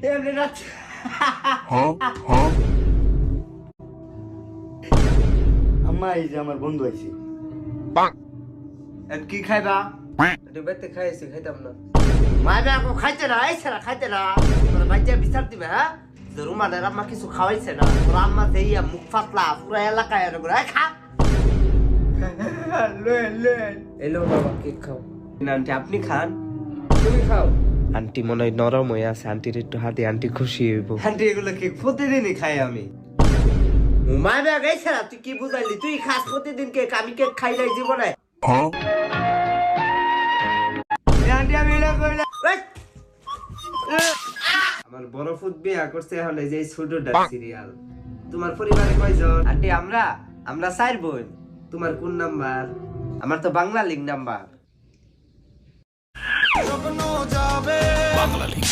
এমনি রাত আম্মা এই যে আমার বন্ধু আইছে কি খাইবা একটু বেতে খাইছি খাইতাম না। মাইবে আকো খাইতে না আইছে না খাইতে না তোর বাচ্চা বিচার দিবে হ্যাঁ যে রুমানের আম্মা কিছু খাওয়াইছে না তোর আম্মা দেইয়া মুখ ফাটলা পুরা এলাকায় এরকম খা এলো বাবা কেক খাও। না আন্টি আপনি খান তুমি খাও। আন্টি মনে হয় নরম হয়ে আছে, আন্টির একটু হাতে, আন্টি খুশি হইব। আন্টি এগুলো কেক প্রতিদিনই খাই আমি মাইবে গেছে না তুই কি বুঝাইলি তুই খাস প্রতিদিন কেক আমি কেক খাই নাই জীবনে আন্টি আমি এটা কইলাম আমার বড় ফুট বিয়া করছে এখন এই যে ছোটটা সিরিয়াল। তোমার পরিবারে কয়জন? আন্টি আমরা 4 বোন তোমার কোন নাম্বার? আমার তো Bangla link number. Bangla link